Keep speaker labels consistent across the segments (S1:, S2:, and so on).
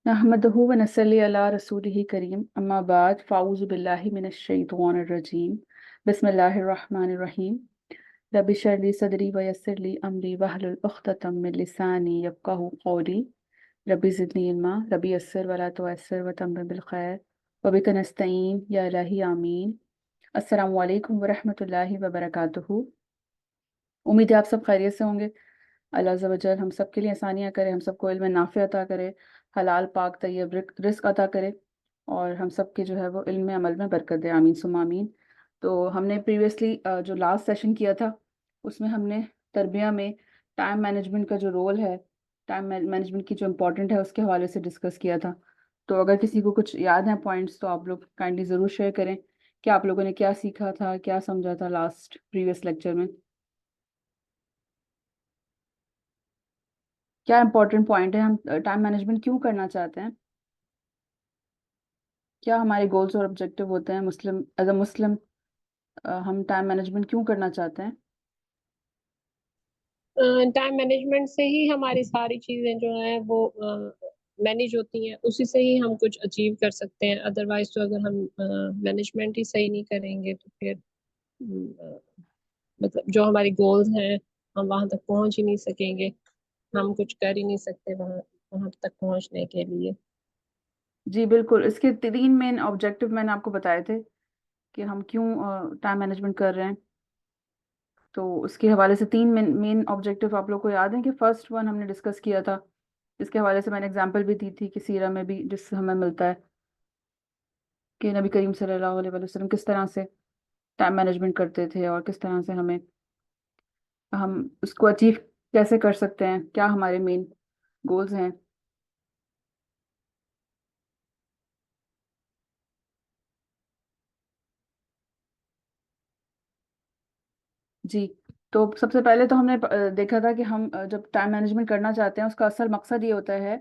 S1: नहमदहु व नसल्ली अला रसूलिही करीम अम्मा बाद फ़ाऊज़ु बिल्लाहि मिनश शैतानिर रजीम बिस्मिल्लाहिर रहमानिर रहीम रब्बि इश्रह ली सदरी व यस्सिर ली अमरी वहलुल उक़्दतम मिन लिसानी यफ़क़हू क़ौली रब्बि ज़िदनी इल्मा रब्बि यस्सिर व ला तुअस्सिर व तम्मिम बिल खैर व बिका नस्तईन या इलाही आमीन। अस्सलामु अलैकुम व रहमतुल्लाहि व बरकातुहू। उम्मीद है आप सब खैरियत से होंगे। अल्लाह अज़्ज़ा वजल हम सब के लिए आसानियाँ करे, हम सबको इल्म नाफ़िअ अता करे, हलाल पाक तय्यब रिज़्क़ अता करे और हम सब के जो है वो इल्म में अमल में बरकत दे। आमीन सुम्मा आमीन। तो हमने प्रीवियसली जो लास्ट सेशन किया था उसमें हमने तरबिया में टाइम मैनेजमेंट का जो रोल है, टाइम मैनेजमेंट की जो इम्पोर्टेंट है उसके हवाले से डिस्कस किया था। तो अगर किसी को कुछ याद है पॉइंट्स तो आप लोग काइंडली ज़रूर शेयर करें कि आप लोगों ने क्या सीखा था, क्या समझा था लास्ट प्रीवियस लेक्चर में। क्या इंपॉर्टेंट पॉइंट है, हम टाइम मैनेजमेंट क्यों करना चाहते हैं, क्या हमारे गोल्स और ऑब्जेक्टिव होते हैं मुस्लिम एज अ मुस्लिम, हम टाइम मैनेजमेंट क्यों करना चाहते हैं।
S2: टाइम मैनेजमेंट से ही हमारी सारी चीजें जो है वो मैनेज होती हैं, उसी से ही हम कुछ अचीव कर सकते हैं। अदरवाइज तो अगर हम मैनेजमेंट ही सही नहीं करेंगे तो फिर मतलब जो हमारी गोल्स हैं हम वहां तक पहुंच ही नहीं सकेंगे। हम कुछ कर ही नहीं सकते वहां वहां तक पहुंचने के लिए।
S1: जी बिल्कुल, इसके तीन मेन ऑब्जेक्टिव मैंने आपको बताए थे कि हम क्यों टाइम मैनेजमेंट कर रहे हैं। तो उसके हवाले से तीन मेन मेन ऑब्जेक्टिव आप लोग को याद है कि फर्स्ट वन हमने डिस्कस किया था, इसके हवाले से मैंने एग्जांपल भी दी थी कि सीरा में भी जिससे हमें मिलता है कि नबी करीम सल्लल्लाहु अलैहि वसल्लम किस तरह से टाइम मैनेजमेंट करते थे और किस तरह से हम उसको अचीव कैसे कर सकते हैं, क्या हमारे मेन गोल्स हैं। जी, तो सबसे पहले तो हमने देखा था कि हम जब टाइम मैनेजमेंट करना चाहते हैं उसका असल मकसद ये होता है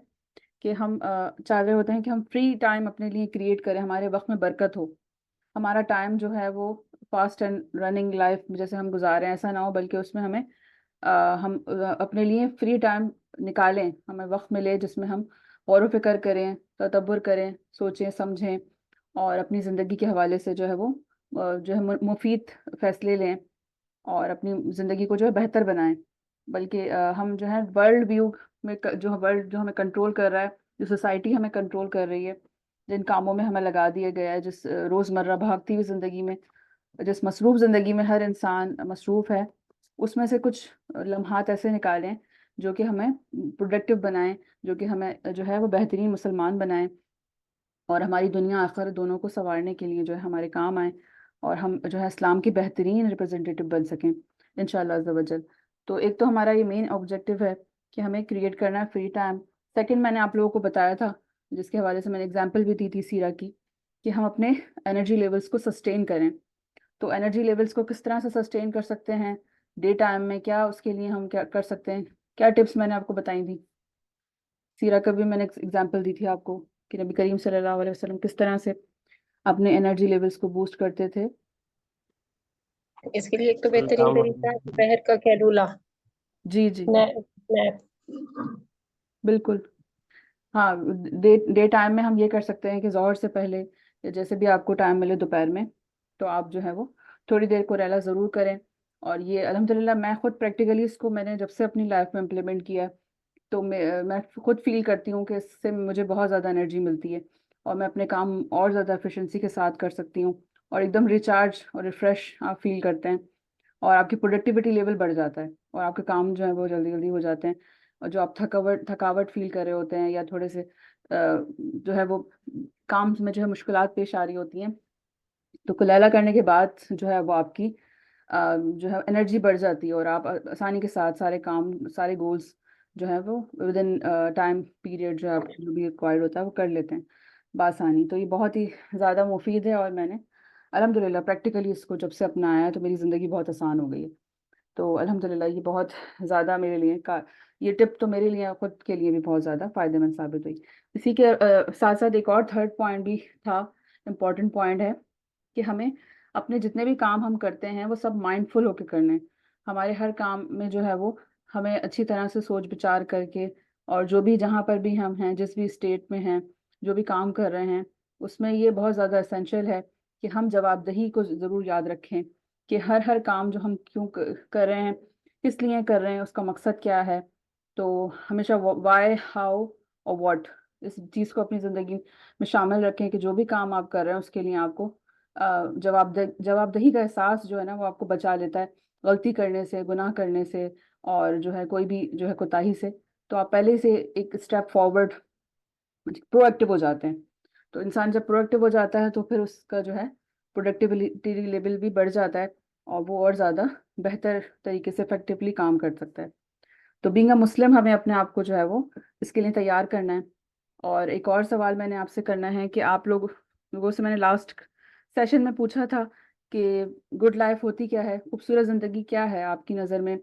S1: कि हम चाह रहे होते हैं कि हम फ्री टाइम अपने लिए क्रिएट करें, हमारे वक्त में बरकत हो, हमारा टाइम जो है वो फास्ट एंड रनिंग लाइफ जैसे हम गुजारें ऐसा ना हो, बल्कि उसमें हमें हम अपने लिए फ्री टाइम निकालें, हमें वक्त मिले जिसमें हम गौर व फिक्र करें, तदब्बर करें, सोचें समझें और अपनी ज़िंदगी के हवाले से जो है वो जो है मुफीद फैसले लें और अपनी ज़िंदगी को जो है बेहतर बनाएं। बल्कि हम जो है वर्ल्ड व्यू में जो वर्ल्ड जो हमें कंट्रोल कर रहा है, जो सोसाइटी हमें कंट्रोल कर रही है, जिन कामों में हमें लगा दिया गया है, जिस रोज़मर्रा भागती हुई ज़िंदगी में, जिस मसरूफ़ ज़िंदगी में हर इंसान मसरूफ़ है, उसमें से कुछ लम्हात ऐसे निकालें जो कि हमें प्रोडक्टिव बनाएं, जो कि हमें जो है वो बेहतरीन मुसलमान बनाएं और हमारी दुनिया आखिरत दोनों को संवारने के लिए जो है हमारे काम आए और हम जो है इस्लाम की बेहतरीन रिप्रेजेंटेटिव बन सकें इंशाअल्लाह अज़्ज़ा वजल। तो एक तो हमारा ये मेन ऑब्जेक्टिव है कि हमें क्रिएट करना है फ्री टाइम। सेकंड मैंने आप लोगों को बताया था, जिसके हवाले से मैंने एग्जांपल भी दी थी सीरा की, कि हम अपने एनर्जी लेवल्स को सस्टेन करें। तो एनर्जी लेवल्स को किस तरह से सस्टेन कर सकते हैं डे टाइम में, क्या उसके लिए हम क्या कर सकते हैं, क्या टिप्स मैंने आपको बताई थी। सीरा का भी मैंने एग्जांपल दी थी आपको कि नबी करीम सल्लल्लाहु अलैहि वसल्लम किस तरह से अपने एनर्जी लेवल्स को बूस्ट करते थे।
S2: इसके लिए एक तो बेहतरीन तरीका है दोपहर का कैलूला,
S1: जी जी
S2: नैप।
S1: बिल्कुल। हाँ, डे डे टाइम में हम ये कर सकते हैं कि ज़ोहर से पहले या जैसे भी आपको टाइम मिले दोपहर में, तो आप जो है वो थोड़ी देर कुरैला ज़रूर करें। और ये अल्हम्दुलिल्लाह मैं खुद प्रैक्टिकली इसको मैंने जब से अपनी लाइफ में इम्प्लीमेंट किया है, तो मैं खुद फील करती हूँ कि इससे मुझे बहुत ज़्यादा एनर्जी मिलती है और मैं अपने काम और ज़्यादा एफिशिएंसी के साथ कर सकती हूँ और एकदम रिचार्ज और रिफ़्रेश आप फील करते हैं और आपकी प्रोडक्टिविटी लेवल बढ़ जाता है और आपके काम जो है वो जल्दी जल्दी हो जाते हैं। और जो आप थकावट थकावट फील कर रहे होते हैं या थोड़े से जो है वो काम में जो है मुश्किलात पेश आ रही होती हैं, तो कुलैला करने के बाद जो है वो आपकी जो है एनर्जी बढ़ जाती है और आप आसानी के साथ सारे काम सारे गोल्स जो है वो विद इन टाइम पीरियड जो आप जो भी रिक्वायर्ड होता है वो कर लेते हैं बासानी। तो ये बहुत ही ज़्यादा मुफीद है और मैंने अल्हम्दुलिल्लाह प्रैक्टिकली इसको जब से अपनाया है तो मेरी ज़िंदगी बहुत आसान हो गई है। तो अल्हम्दुलिल्लाह ये बहुत ज़्यादा मेरे लिए का ये टिप तो मेरे लिए खुद के लिए भी बहुत ज़्यादा फ़ायदेमंद साबित हुई। इसी के साथ साथ एक और थर्ड पॉइंट भी था, इम्पोर्टेंट पॉइंट है कि हमें अपने जितने भी काम हम करते हैं वो सब माइंडफुल होकर करने हैं। हमारे हर काम में जो है वो हमें अच्छी तरह से सोच विचार करके और जो भी जहाँ पर भी हम हैं, जिस भी स्टेट में हैं, जो भी काम कर रहे हैं, उसमें ये बहुत ज़्यादा एसेंशियल है कि हम जवाबदेही को ज़रूर याद रखें कि हर हर काम जो हम क्यों कर रहे हैं, किस लिए कर रहे हैं, उसका मकसद क्या है। तो हमेशा वाई, हाउ और व्हाट, इस चीज़ को अपनी ज़िंदगी में शामिल रखें कि जो भी काम आप कर रहे हैं उसके लिए आपको जवाबदेही का एहसास जो है ना वो आपको बचा लेता है गलती करने से, गुनाह करने से, और जो है कोई भी जो है कोताही से। तो आप पहले से एक स्टेप फॉरवर्ड प्रोएक्टिव हो जाते हैं। तो इंसान जब प्रोएक्टिव हो जाता है तो फिर उसका जो है प्रोडक्टिविटी लेवल भी बढ़ जाता है और वो और ज़्यादा बेहतर तरीके से इफेक्टिवली काम कर सकता है। तो बीइंग अ मुस्लिम हमें अपने आप को जो है वो इसके लिए तैयार करना है। और एक और सवाल मैंने आपसे करना है कि आप लोगों से मैंने लास्ट सेशन में पूछा था कि गुड लाइफ होती क्या है, खूबसूरत ज़िंदगी क्या है आपकी नज़र में।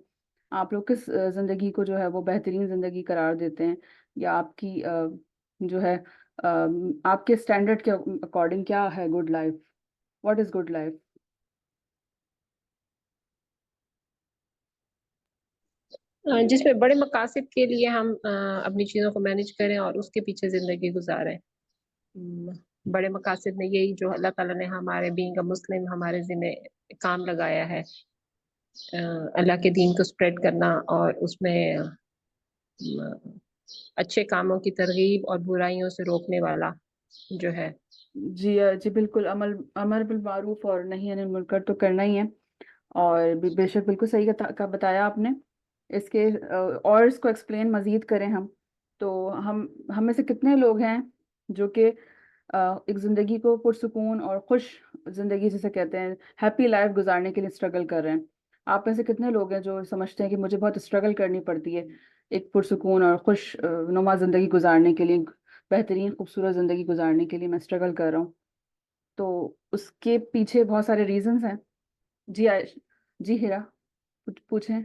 S1: आप लोग किस ज़िंदगी को जो है वो बेहतरीन ज़िंदगी करार देते हैं, या आपकी जो है आपके स्टैंडर्ड के अकॉर्डिंग क्या है good life, what is good life?
S2: जिसमें बड़े मकासद के लिए हम अपनी चीजों को मैनेज करें और उसके पीछे जिंदगी गुजारें। बड़े मकासद में यही जो अल्लाह ताला ने हमारे बीइंग अ मुस्लिम हमारे जिम्मे काम लगाया है, अल्लाह के दीन को स्प्रेड करना और उसमें अच्छे कामों की तरगीब और बुराइयों से रोकने वाला जो है।
S1: जी जी बिल्कुल, अमल अमर बिल मारूफ और नहीं अनिल मुनकर तो करना ही है। और बेशक बिल्कुल सही का बताया आपने। इसके और इसको एक्सप्लेन मज़ीद करें हम, तो हम में से कितने लोग हैं जो कि एक ज़िंदगी को पुरसुकून और खुश ज़िंदगी जिसे कहते हैं हैप्पी लाइफ गुजारने के लिए स्ट्रगल कर रहे हैं। आप में से कितने लोग हैं जो समझते हैं कि मुझे बहुत स्ट्रगल करनी पड़ती है एक पुरसुकून और खुश नुमा ज़िंदगी गुजारने के लिए, बेहतरीन खूबसूरत ज़िंदगी गुजारने के लिए मैं स्ट्रगल कर रहा हूँ। तो उसके पीछे बहुत सारे रीजंस हैं। जी जी हीरा, पूछें।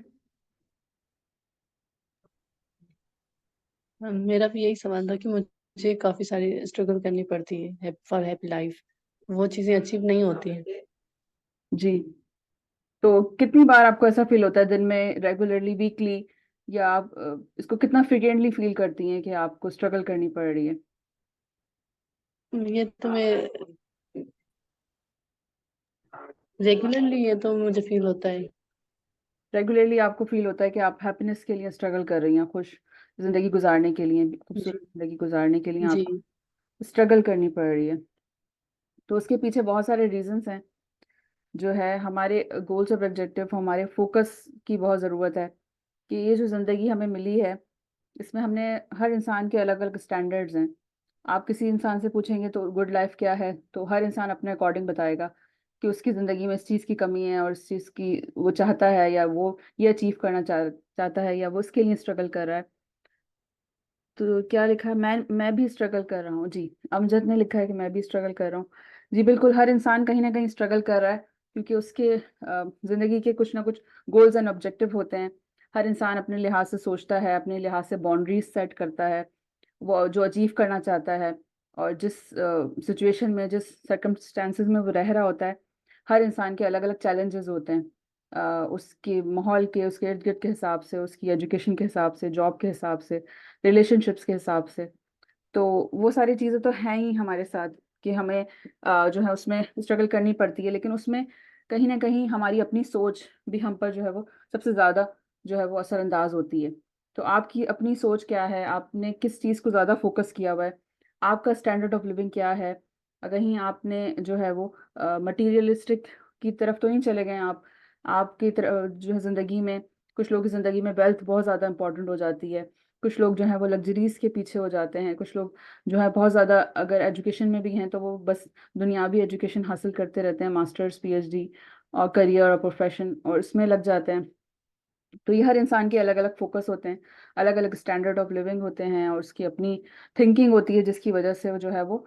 S3: हाँ, मेरा भी यही सवाल था कि मुझे काफी सारी स्ट्रगल करनी पड़ती है फॉर हैप्पी लाइफ, वो चीजें अचीव नहीं होती हैं।
S1: जी, तो कितनी बार आपको ऐसा फील होता है दिन में, रेगुलरली, वीकली, या आप इसको कितना फ्रिक्वेंटली फील करती हैं कि आपको स्ट्रगल करनी पड़ रही है?
S3: ये तो मैं रेगुलरली, ये तो मुझे फील होता है।
S1: रेगुलरली आपको फील होता है कि आप हैप्पीनेस के लिए स्ट्रगल कर रही हैं, खुश जिंदगी गुजारने के लिए,
S3: जी।
S1: खूबसूरत जिंदगी गुजारने के लिए
S3: जी।
S1: आपको स्ट्रगल करनी पड़ रही है। तो उसके पीछे बहुत सारे रीजंस हैं। जो है हमारे गोल्स और ऑब्जेक्टिव, हमारे फोकस की बहुत ज़रूरत है कि ये जो ज़िंदगी हमें मिली है इसमें हमने, हर इंसान के अलग अलग स्टैंडर्ड्स हैं। आप किसी इंसान से पूछेंगे तो गुड लाइफ क्या है, तो हर इंसान अपने अकॉर्डिंग बताएगा कि उसकी ज़िंदगी में इस चीज़ की कमी है और इस चीज़ की वो चाहता है, या वो ये अचीव करना चाहता है, या वो इसके लिए स्ट्रगल कर रहा है। तो क्या लिखा है, मैं भी स्ट्रगल कर रहा हूँ। जी, अमजद ने लिखा है कि मैं भी स्ट्रगल कर रहा हूँ। जी बिल्कुल, हर इंसान कहीं ना कहीं स्ट्रगल कर रहा है क्योंकि उसके ज़िंदगी के कुछ ना कुछ गोल्स एंड ऑब्जेक्टिव होते हैं। हर इंसान अपने लिहाज से सोचता है, अपने लिहाज से बाउंड्रीज सेट करता है, वो जो अचीव करना चाहता है। और जिस सिचुएशन में, जिस सर्कमस्टेंसेस में वो रह रहा होता है, हर इंसान के अलग अलग चैलेंजेस होते हैं। उसके माहौल के, उसके इर्द गिर्द के हिसाब से, उसकी एजुकेशन के हिसाब से, जॉब के हिसाब से, रिलेशनशिप्स के हिसाब से। तो वो सारी चीज़ें तो हैं ही हमारे साथ कि हमें जो है उसमें स्ट्रगल करनी पड़ती है, लेकिन उसमें कहीं ना कहीं हमारी अपनी सोच भी हम पर जो है वो सबसे ज़्यादा जो है वो असरअंदाज होती है। तो आपकी अपनी सोच क्या है, आपने किस चीज़ को ज़्यादा फोकस किया हुआ है, आपका स्टैंडर्ड ऑफ लिविंग क्या है? कहीं आपने जो है वो मटीरियलिस्टिक की तरफ तो नहीं चले गए आप? आपकी तरफ जो है ज़िंदगी में, कुछ लोगों की ज़िंदगी में वेल्थ बहुत ज़्यादा इंपॉर्टेंट हो जाती है, कुछ लोग जो हैं वो लग्जरीज के पीछे हो जाते हैं, कुछ लोग जो है बहुत ज़्यादा अगर एजुकेशन में भी हैं तो वो बस दुनियावी एजुकेशन हासिल करते रहते हैं, मास्टर्स, पीएचडी और करियर और प्रोफेशन, और इसमें लग जाते हैं। तो ये हर इंसान के अलग अलग फोकस होते हैं, अलग अलग स्टैंडर्ड ऑफ लिविंग होते हैं, और उसकी अपनी थिंकिंग होती है जिसकी वजह से वो जो है वो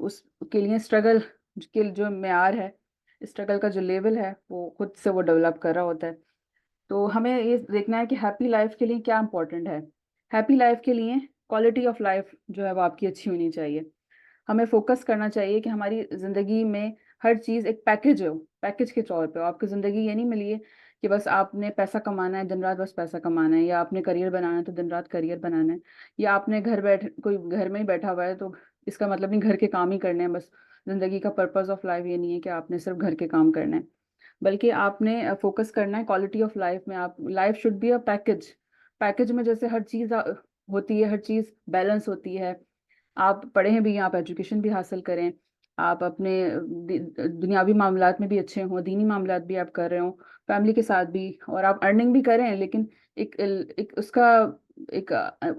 S1: उसके लिए स्ट्रगल के जो मेयार है, स्ट्रगल का जो लेवल है, वो खुद से वो डेवलप कर रहा होता है। तो हमें ये देखना है कि हैप्पी लाइफ के लिए क्या इंपॉर्टेंट है। हैप्पी लाइफ के लिए क्वालिटी ऑफ लाइफ जो है वो आपकी अच्छी होनी चाहिए। हमें फोकस करना चाहिए कि हमारी ज़िंदगी में हर चीज़ एक पैकेज हो, पैकेज के तौर पे हो। आपकी ज़िंदगी ये नहीं मिली है कि बस आपने पैसा कमाना है, दिन रात बस पैसा कमाना है, या आपने करियर बनाना है तो दिन रात करियर बनाना है, या आपने कोई घर में ही बैठा हुआ है तो इसका मतलब नहीं घर के काम ही करने हैं बस। जिंदगी का पर्पस ऑफ लाइफ ये नहीं है कि आपने सिर्फ घर के काम करना है, बल्कि आपने फोकस करना है क्वालिटी ऑफ लाइफ में। आप life should be a package. Package में जैसे हर चीज़ होती है, हर चीज़ बैलेंस होती है। आप पढ़े हैं भी, आप एजुकेशन भी हासिल करें, आप अपने दुनियावी मामलात में भी अच्छे हों, दीनी मामलात भी आप कर रहे हो फैमिली के साथ भी, और आप अर्निंग भी करें, लेकिन एक उसका एक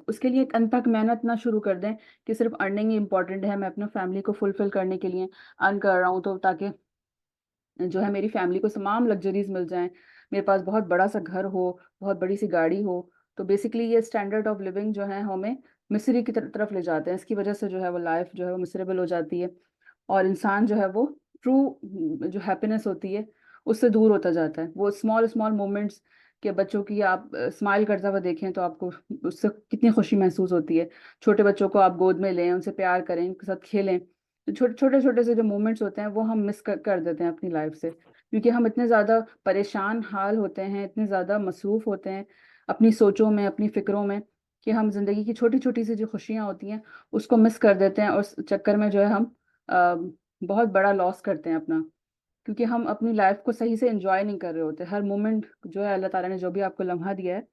S1: उसके लिए एक अनथक मेहनत ना शुरू कर दें कि सिर्फ अर्निंग ही इम्पोर्टेंट है, मैं अपने फैमिली को फुलफिल करने के लिए अर्न कर रहा हूँ तो ताकि जो है मेरी फैमिली को तमाम लग्जरीज मिल जाएं, मेरे पास बहुत बड़ा सा घर हो, बहुत बड़ी सी गाड़ी हो। तो बेसिकली ये स्टैंडर्ड ऑफ लिविंग जो है हमें मिसेरी की तरफ ले जाते हैं। इसकी वजह से जो है वो लाइफ जो है वो मिसरेबल हो जाती है, और इंसान जो है वो ट्रू जो हैप्पीनेस होती है उससे दूर होता जाता है। वो स्मॉल स्मॉल मोमेंट्स के बच्चों की आप स्माइल करता हुआ देखें तो आपको उससे कितनी खुशी महसूस होती है। छोटे बच्चों को आप गोद में लें, उनसे प्यार करें, उनके साथ खेलें, तो छोटे छोटे से जो मोमेंट्स होते हैं वो हम मिस कर देते हैं अपनी लाइफ से, क्योंकि हम इतने ज़्यादा परेशान हाल होते हैं, इतने ज़्यादा मसरूफ़ होते हैं अपनी सोचों में, अपनी फ़िक्रों में, कि हम ज़िंदगी की छोटी छोटी सी जो खुशियाँ होती हैं उसको मिस कर देते हैं, और उस चक्कर में जो है हम अ, बहुत बड़ा लॉस करते हैं अपना, क्योंकि हम अपनी लाइफ को सही से एंजॉय नहीं कर रहे होते। हर मोमेंट जो है अल्लाह ताला ने जो भी आपको लम्हा दिया है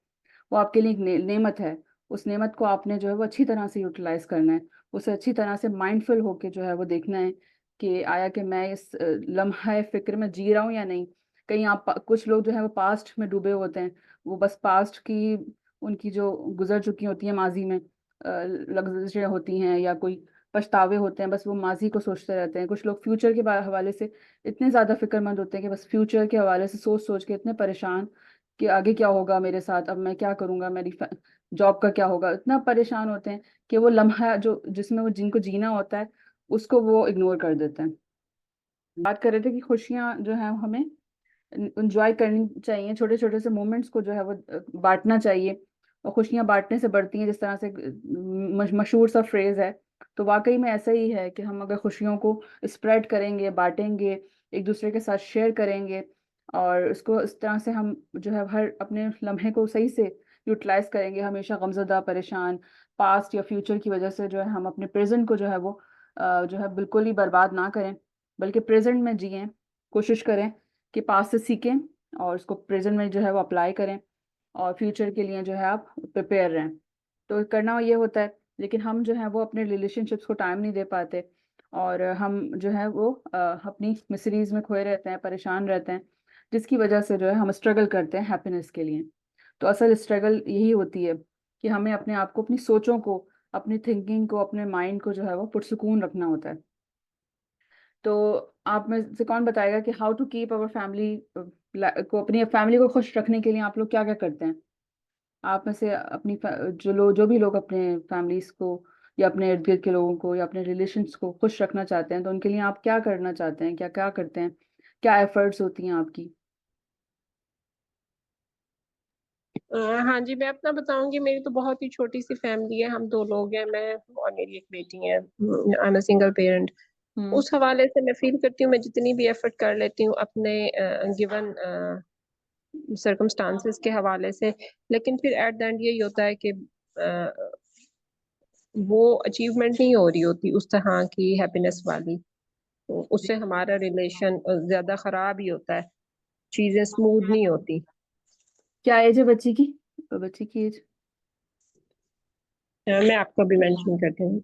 S1: वो आपके लिए एक नेमत है। उस नेमत को आपने जो है वो अच्छी तरह से यूटिलाइज करना है, उसे अच्छी तरह से माइंडफुल होके जो है वो देखना है कि आया कि मैं इस लम्हा फिक्र में जी रहा हूँ या नहीं। कहीं आप कुछ लोग जो है वो पास्ट में डूबे होते हैं, वो बस पास्ट की उनकी जो गुजर चुकी होती है माजी में लग्जरियाँ होती हैं या कोई पछतावे होते हैं, बस वो माजी को सोचते रहते हैं। कुछ लोग फ्यूचर के हवाले से इतने ज़्यादा फिक्रमंद होते हैं कि बस फ्यूचर के हवाले से सोच सोच के इतने परेशान कि आगे क्या होगा मेरे साथ, अब मैं क्या करूंगा, मेरी जॉब का क्या होगा, इतना परेशान होते हैं कि वो लम्हा जो जिसमें वो जिनको जीना होता है उसको वो इग्नोर कर देते हैं। बात कर रहे थे कि खुशियाँ जो है हमें इंजॉय करनी चाहिए, छोटे छोटे से मोमेंट्स को जो है वो बांटना चाहिए, और खुशियाँ बांटने से बढ़ती हैं, जिस तरह से मशहूर सा फ्रेज है। तो वाकई में ऐसा ही है कि हम अगर खुशियों को स्प्रेड करेंगे, बांटेंगे, एक दूसरे के साथ शेयर करेंगे, और इसको इस तरह से हम जो है हर अपने लम्हे को सही से यूटिलाइज करेंगे, हमेशा गमज़दा परेशान पास्ट या फ्यूचर की वजह से जो है हम अपने प्रेजेंट को जो है वो जो है बिल्कुल ही बर्बाद ना करें, बल्कि प्रेजेंट में जिएं, कोशिश करें कि पास्ट से सीखें और उसको प्रेजेंट में जो है वो अप्लाई करें, और फ्यूचर के लिए जो है आप प्रिपेयर रहें। तो करना ये होता है, लेकिन हम जो है वो अपने रिलेशनशिप्स को टाइम नहीं दे पाते, और हम जो है वो अपनी मिसरीज में खोए रहते हैं, परेशान रहते हैं, जिसकी वजह से जो है हम स्ट्रगल करते हैं हैप्पीनेस के लिए। तो असल स्ट्रगल यही होती है कि हमें अपने आप को, अपनी सोचों को, अपनी थिंकिंग को, अपने माइंड को जो है वो पुरसुकून रखना होता है। तो आप में से कौन बताएगा कि how to keep our family को, अपनी फैमिली को खुश रखने के लिए आप लोग क्या क्या करते हैं? आप में से अपनी जो भी लोग अपने फैमिलीज को या अपने इर्द गिर्द के लोगों को या अपने रिलेशंस को खुश रखना चाहते हैं तो उनके लिए आप क्या करना चाहते हैं, क्या क्या करते हैं, क्या एफर्ट्स होती हैं आपकी?
S2: हाँ जी, मैं अपना बताऊंगी। मेरी तो बहुत ही छोटी सी फैमिली है, हम दो लोग हैं, मैं और मेरी एक बेटी है। I am single parent.
S1: Hmm.
S2: उस हवाले से मैं फील करती हूँ मैं जितनी भी एफर्ट कर लेती हूँ अपने गिवन सर्कमस्टांसेस के हवाले से, लेकिन फिर एट द एंड यही होता है कि वो अचीवमेंट नहीं हो रही होती उस तरह की हैप्पीनेस वाली। तो उससे हमारा रिलेशन ज्यादा खराब ही होता है, चीजें स्मूथ नहीं होती।
S1: क्या एज है बच्ची की? बच्ची की एज?
S2: मैं आपको भी मेंशन करती हूँ,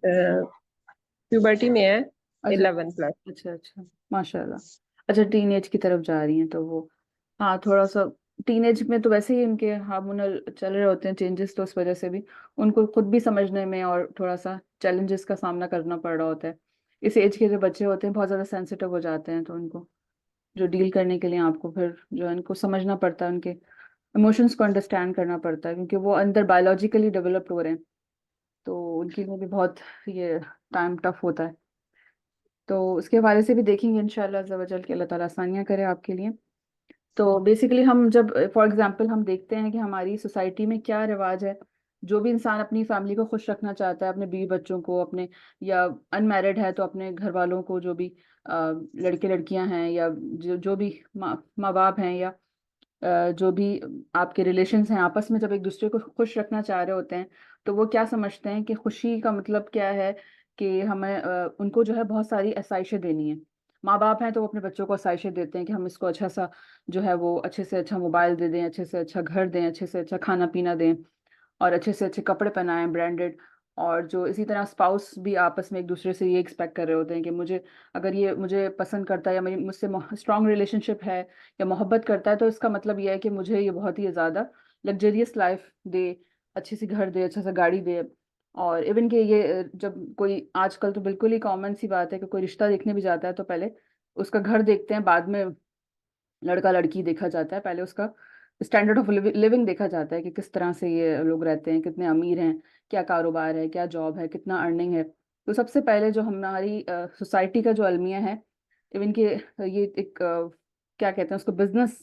S2: प्यूबर्टी में है,
S1: अच्छा
S2: 11+।
S1: अच्छा अच्छा, माशाल्लाह। अच्छा, टीन एज की तरफ जा रही हैं तो वो, हाँ थोड़ा सा टीन एज में तो वैसे ही उनके हार्मोनल चल रहे होते हैं चेंजेस, तो उस वजह से भी उनको खुद भी समझने में और थोड़ा सा चैलेंजेस का सामना करना पड़ रहा होता है। इस एज के जो बच्चे होते हैं बहुत ज़्यादा सेंसिटिव हो जाते हैं, तो उनको जो डील करने के लिए आपको फिर जो है इनको समझना पड़ता है, उनके इमोशंस को अंडरस्टैंड करना पड़ता है, क्योंकि वो अंदर बायोलॉजिकली डेवलप्ड हो रहे हैं, तो उनके लिए भी बहुत ये टाइम टफ होता है। तो उसके हवाले से भी देखेंगे इंशाल्लाह अज़्ज़ा वजल कि अल्लाह ताला आसानियाँ करे आपके लिए। तो बेसिकली हम जब फॉर एग्जांपल हम देखते हैं कि हमारी सोसाइटी में क्या रिवाज है, जो भी इंसान अपनी फैमिली को खुश रखना चाहता है, अपने बीवी बच्चों को, अपने, या अनमैरिड है तो अपने घर वालों को, जो भी लड़के लड़कियां हैं या जो जो भी माँ माँ बाप हैं या जो भी आपके रिलेशंस हैं आपस में, जब एक दूसरे को खुश रखना चाह रहे होते हैं, तो वो क्या समझते हैं कि खुशी का मतलब क्या है, कि हमें उनको जो है बहुत सारी आसाइशें देनी है। माँ बाप हैं तो वो अपने बच्चों को आसाइशें देते हैं कि हम इसको अच्छा सा जो है वो अच्छे से अच्छा मोबाइल दे दें, अच्छे से अच्छा घर दें, अच्छे से अच्छा खाना पीना दें, और अच्छे से अच्छे कपड़े पहनाएं ब्रांडेड। और जो इसी तरह स्पाउस भी आपस में एक दूसरे से ये एक्सपेक्ट कर रहे होते हैं कि मुझे, अगर ये मुझे पसंद करता है या मेरी मुझसे स्ट्रांग रिलेशनशिप है या मोहब्बत करता है, तो इसका मतलब ये है कि मुझे ये बहुत ही ज़्यादा लग्जरियस लाइफ दे, अच्छी सी घर दे, अच्छा सा गाड़ी दे। और इवन कि ये जब कोई, आजकल तो बिल्कुल ही कॉमन सी बात है कि कोई रिश्ता देखने भी जाता है तो पहले उसका घर देखते हैं, बाद में लड़का लड़की देखा जाता है, पहले उसका स्टैंडर्ड ऑफ लिविंग देखा जाता है कि किस तरह से ये लोग रहते हैं, कितने अमीर हैं, क्या कारोबार है, क्या जॉब है, कितना अर्निंग है। तो सबसे पहले जो हमारी सोसाइटी का जो अलमिया है, इवन कि ये एक क्या कहते हैं उसको, बिजनेस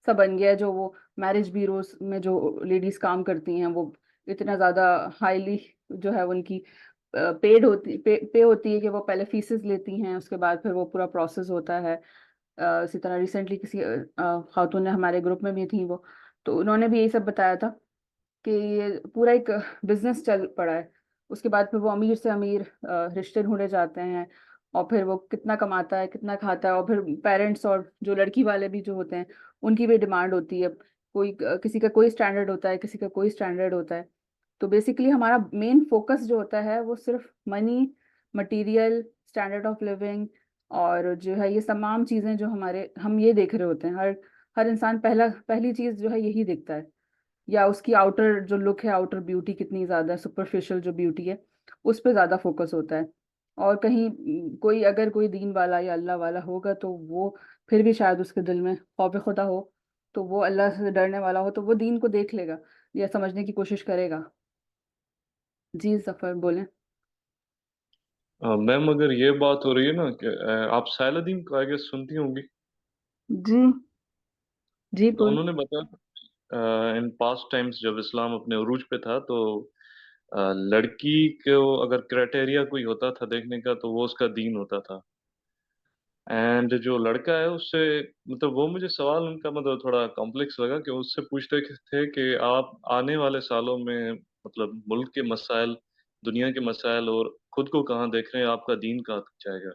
S1: सा बन गया है, जो वो मैरिज ब्यूरोज में जो लेडीज काम करती हैं, वो इतना ज़्यादा हाईली जो है उनकी पेड होती पे होती है कि वो पहले फीसेस लेती हैं, उसके बाद फिर वो पूरा प्रोसेस होता है। इसी तरह रिसेंटली किसी खातून ने हमारे ग्रुप में भी थी वो, तो उन्होंने भी यही सब बताया था कि ये पूरा एक बिजनेस चल पड़ा है। उसके बाद फिर वो अमीर से अमीर रिश्ते ढूंढे जाते हैं, और फिर वो कितना कमाता है, कितना खाता है, और फिर पेरेंट्स और जो लड़की वाले भी जो होते हैं उनकी भी डिमांड होती है। कोई किसी का कोई स्टैंडर्ड होता है, किसी का कोई स्टैंडर्ड होता है। तो बेसिकली हमारा मेन फोकस जो होता है वो सिर्फ money, material, standard of living, और जो है ये तमाम चीज़ें जो हमारे, हम ये देख रहे होते हैं। हर हर इंसान पहली चीज़ जो है यही देखता है, या उसकी आउटर जो लुक है, आउटर ब्यूटी कितनी ज़्यादा, सुपरफिशियल जो ब्यूटी है उस पर ज़्यादा फोकस होता है। और कहीं कोई अगर कोई दीन वाला या अल्लाह वाला होगा तो वो फिर भी शायद उसके दिल में खौफ खुदा हो, तो वो अल्लाह से डरने वाला हो, तो वो दीन को देख लेगा या समझने की कोशिश करेगा। जी जफर बोलें।
S4: मैम, अगर ये बात हो रही है ना कि आप सैलादीन को आगे सुनती होंगी।
S1: जी जी
S4: तो
S1: बोल।
S4: उन्होंने बताया इन पास्ट टाइम्स जब इस्लाम अपने उरूज पे था, तो लड़की को अगर क्राइटेरिया कोई होता था देखने का, तो वो उसका दीन होता था। एंड जो लड़का है उससे, मतलब वो मुझे सवाल उनका मतलब थोड़ा कॉम्प्लेक्स लगा कि उससे पूछते थे कि आप आने वाले सालों में मतलब मुल्क के मसाइल, दुनिया के मसाइल और खुद को कहाँ देख रहे हैं, आपका दीन कहाँ तक जाएगा।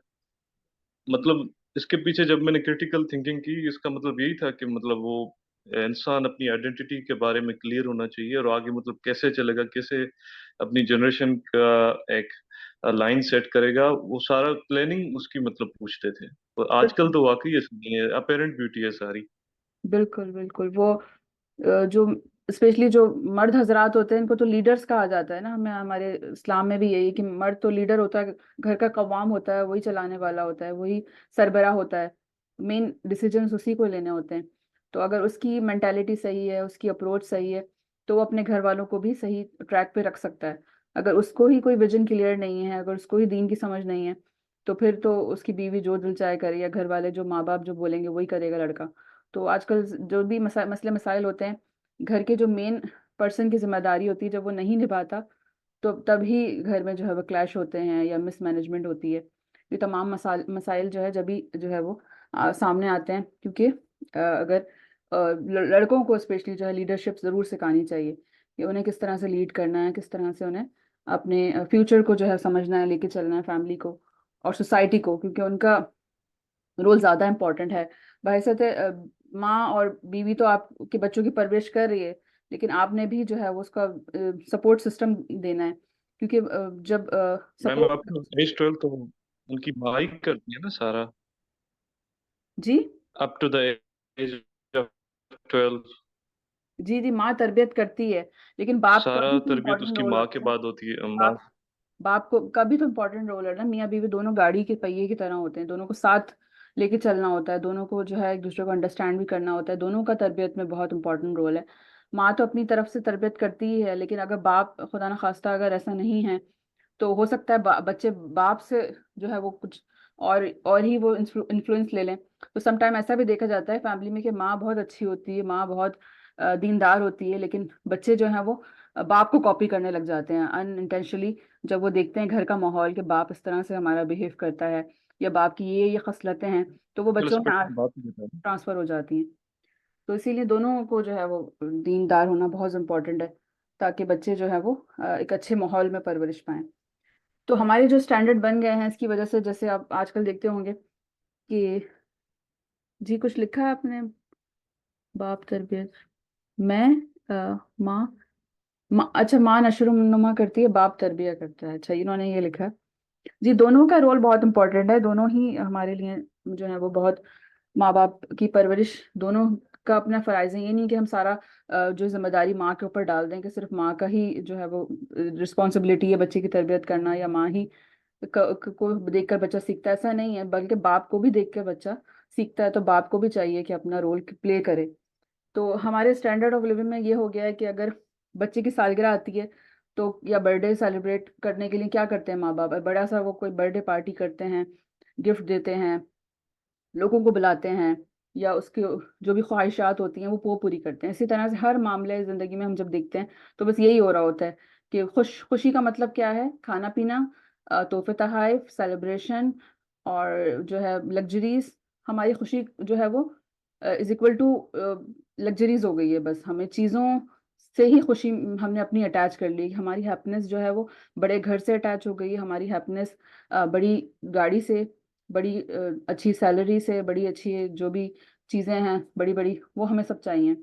S4: मतलब इसके पीछे जब मैंने क्रिटिकल थिंकिंग की, इसका मतलब यही था कि मतलब वो इंसान अपनी आइडेंटिटी के बारे में क्लियर होना चाहिए, और आगे मतलब कैसे चलेगा, कैसे अपनी जनरेशन का एक लाइन सेट करेगा, वो सारा प्लानिंग उसकी मतलब पूछते थे। और आजकल तो वाकई ऐसा नहीं है, अपेरेंट ब्यूटी है सारी।
S1: बिल्कुल बिल्कुल। वो जो स्पेशली जो मर्द हजरात होते हैं इनको तो लीडर्स कहा जाता है ना, हमें हमारे इस्लाम में भी यही है कि मर्द तो लीडर होता है, घर का कवाम होता है, वही चलाने वाला होता है, वही सरबराह होता है, मेन डिसीजंस उसी को लेने होते हैं। तो अगर उसकी मेंटालिटी सही है, उसकी अप्रोच सही है, तो वो अपने घर वालों को भी सही ट्रैक पे रख सकता है। अगर उसको ही कोई विजन क्लियर नहीं है, अगर उसको ही दीन की समझ नहीं है, तो फिर तो उसकी बीवी जो दिल चाहे करे, या घर वाले जो माँ बाप जो बोलेंगे वही करेगा लड़का। तो आजकल जो भी मसले मसाइल होते हैं, घर के जो मेन पर्सन की जिम्मेदारी होती है, जब वो नहीं निभाता, तो तभी घर में जो है वो क्लैश होते हैं या मिसमैनेजमेंट होती है। ये तमाम मसाइल जो है जब भी जो है वो सामने आते हैं, क्योंकि अगर लड़कों को स्पेशली जो है लीडरशिप ज़रूर सिखानी चाहिए कि उन्हें किस तरह से लीड करना है, किस तरह से उन्हें अपने फ्यूचर को जो है समझना है, लेके चलना है फैमिली को और सोसाइटी को, क्योंकि उनका रोल ज्यादा इंपॉर्टेंट है। बहैसियत माँ और बीवी तो आपके बच्चों की परवरिश कर रही है, लेकिन आपने भी जो है वो उसका सपोर्ट सिस्टम देना है, क्योंकि जब
S4: मैम,
S1: सपोर्ट।
S4: आपका एज 12 तो उनकी माँ ही करती है ना सारा,
S1: जी
S4: up to the age of 12।
S1: जी जी, माँ तरबियत करती है, लेकिन बाप का
S4: सारा
S1: भी तो
S4: तरबियत
S1: इम्पोर्टेंट
S4: उसकी
S1: रोल
S4: माँ के
S1: होता है।
S4: बाद होती है, माँ।
S1: बाप बाप को का भी तो इम्पोर्टेंट रोल है ना। मियाँ बीवी दोनों गाड़ी के पहिए की तरह होते हैं, दोनों को साथ लेके चलना होता है, दोनों को जो है एक दूसरे को अंडरस्टैंड भी करना होता है, दोनों का तरबियत में बहुत इंपॉर्टेंट रोल है। माँ तो अपनी तरफ से तरबियत करती ही है, लेकिन अगर बाप खुदा ना खास्ता अगर ऐसा नहीं है, तो हो सकता है बच्चे बाप से जो है वो कुछ और ही वो इन्फ्लुएंस ले लें। तो समटाइम ऐसा भी देखा जाता है फैमिली में कि माँ बहुत अच्छी होती है, माँ बहुत दीनदार होती है, लेकिन बच्चे जो हैं वो बाप को कॉपी करने लग जाते हैं अनइंटेंशनली। जब वो देखते हैं घर का माहौल कि बाप इस तरह से हमारा बिहेव करता है, या बाप की ये खसलतें हैं, तो वो
S4: चलो
S1: बच्चों में
S4: स्पेक्ट्रम बात ही बता रहे
S1: ट्रांसफर हो जाती हैं। तो इसीलिए दोनों को जो है वो दीनदार होना बहुत इम्पोर्टेंट है, ताकि बच्चे जो है वो एक अच्छे माहौल में परवरिश पाएं। तो हमारे जो स्टैंडर्ड बन गए हैं इसकी वजह से, जैसे आप आजकल देखते होंगे कि, जी कुछ लिखा है आपने, बाप तरबियत, मैं माँ, अच्छा माँ नशो नुमा करती है, बाप तरबिया करता है, अच्छा इन्होंने ये लिखा है। जी दोनों का रोल बहुत इंपॉर्टेंट है, दोनों ही हमारे लिए जो है वो बहुत, माँ बाप की परवरिश दोनों का अपना फ़र्ज़ है। ये नहीं कि हम सारा जो जिम्मेदारी माँ के ऊपर डाल दें कि सिर्फ माँ का ही जो है वो रिस्पॉन्सिबिलिटी है बच्चे की तरबियत करना, या माँ ही को देखकर बच्चा सीखता है, ऐसा नहीं है, बल्कि बाप को भी देख कर बच्चा सीखता है। तो बाप को भी चाहिए कि अपना रोल प्ले करे। तो हमारे स्टैंडर्ड ऑफ लिविंग में ये हो गया है कि अगर बच्चे की सालगिरह आती है तो, या बर्थडे सेलिब्रेट करने के लिए क्या करते हैं माँ बाप, बड़ा सा वो कोई बर्थडे पार्टी करते हैं, गिफ्ट देते हैं, लोगों को बुलाते हैं, या उसके जो भी ख्वाहिशात होती हैं वो पूरी करते हैं। इसी तरह से हर मामले ज़िंदगी में हम जब देखते हैं तो बस यही हो रहा होता है कि खुशी का मतलब क्या है, खाना पीना, तोहफे तोहफ़, सेलिब्रेशन, और जो है लग्जरीज। हमारी खुशी जो है वो इज इक्वल टू लग्जरीज हो गई है। बस हमें चीज़ों से ही खुशी हमने अपनी अटैच कर ली। हमारी हैप्पीनेस जो है वो बड़े घर से अटैच हो गई है, हमारी हैप्पीनेस बड़ी गाड़ी से, बड़ी अच्छी सैलरी से, बड़ी अच्छी जो भी चीज़ें हैं बड़ी बड़ी, वो हमें सब चाहिए।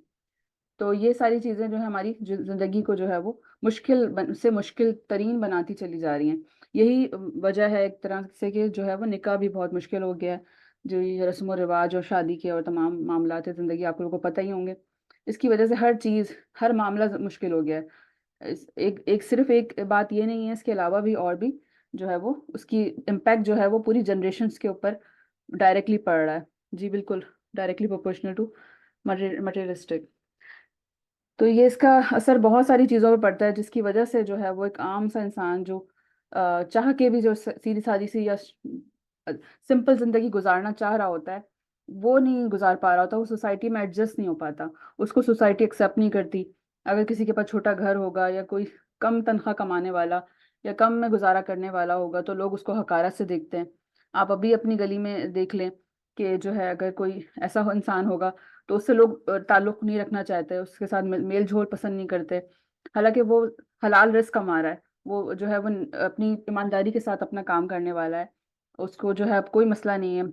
S1: तो ये सारी चीज़ें जो है हमारी ज़िंदगी को जो है वो से मुश्किल तरीन बनाती चली जा रही हैं। यही वजह है एक तरह से कि जो है वो निकाह भी बहुत मुश्किल हो गया है। जो ये रस्म व रिवाज और शादी के और तमाम मामलात है ज़िंदगी, आप लोगों को पता ही होंगे। इसकी वजह से हर चीज़, हर मामला मुश्किल हो गया है। एक एक सिर्फ एक बात ये नहीं है, इसके अलावा भी और भी जो है वो उसकी इम्पैक्ट जो है वो पूरी जनरेशन्स के ऊपर डायरेक्टली पड़ रहा है। जी बिल्कुल, डायरेक्टली प्रोपोर्शनल टू मटेरियलिस्टिक। तो ये इसका असर बहुत सारी चीज़ों पे पड़ता है, जिसकी वजह से जो है वो एक आम सा इंसान जो चाह के भी जो सीधी सादी सी या सिंपल ज़िंदगी गुजारना चाह रहा होता है, वो नहीं गुजार पा रहा होता, वो सोसाइटी में एडजस्ट नहीं हो पाता, उसको सोसाइटी एक्सेप्ट नहीं करती। अगर किसी के पास छोटा घर होगा, या कोई कम तनख्वाह कमाने वाला, या कम में गुजारा करने वाला होगा, तो लोग उसको हकारत से देखते हैं। आप अभी अपनी गली में देख लें कि जो है अगर कोई ऐसा इंसान होगा तो उससे लोग ताल्लुक़ नहीं रखना चाहते, उसके साथ मेल जोल पसंद नहीं करते। हालांकि वो हलाल रिस्क कमा रहा है, वो जो है वो अपनी ईमानदारी के साथ अपना काम करने वाला है, उसको जो है अब कोई मसला नहीं है,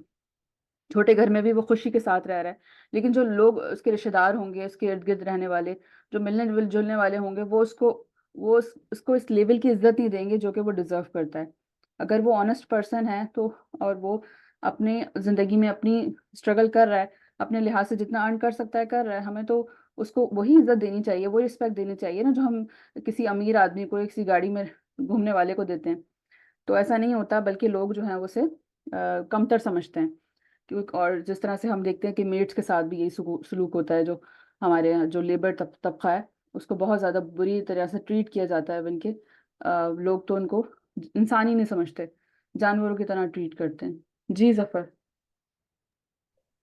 S1: छोटे घर में भी वो खुशी के साथ रह रहा है। लेकिन जो लोग उसके रिश्तेदार होंगे, उसके इर्द गिर्द रहने वाले, जो मिलने जुलने वाले होंगे, उसको इस लेवल की इज्जत नहीं देंगे जो कि वो डिजर्व करता है। अगर वो ऑनेस्ट पर्सन है तो, और वो अपने ज़िंदगी में अपनी स्ट्रगल कर रहा है, अपने लिहाज से जितना अर्न कर सकता है कर रहा है, हमें तो उसको वही इज्जत देनी चाहिए, वही रिस्पेक्ट देनी चाहिए ना, जो हम किसी अमीर आदमी को, किसी गाड़ी में घूमने वाले को देते हैं। तो ऐसा नहीं होता, बल्कि लोग जो हैं वो उसे कमतर समझते हैं। क्योंकि और जिस तरह से हम देखते हैं कि मेड्स के साथ भी यही सलूक होता है, जो हमारे यहाँ जो लेबर तबका है उसको बहुत ज़्यादा बुरी तरह से ट्रीट किया जाता है। बल्कि लोग तो उनको इंसान ही नहीं समझते, जानवरों की तरह ट्रीट करते हैं। जी जफर।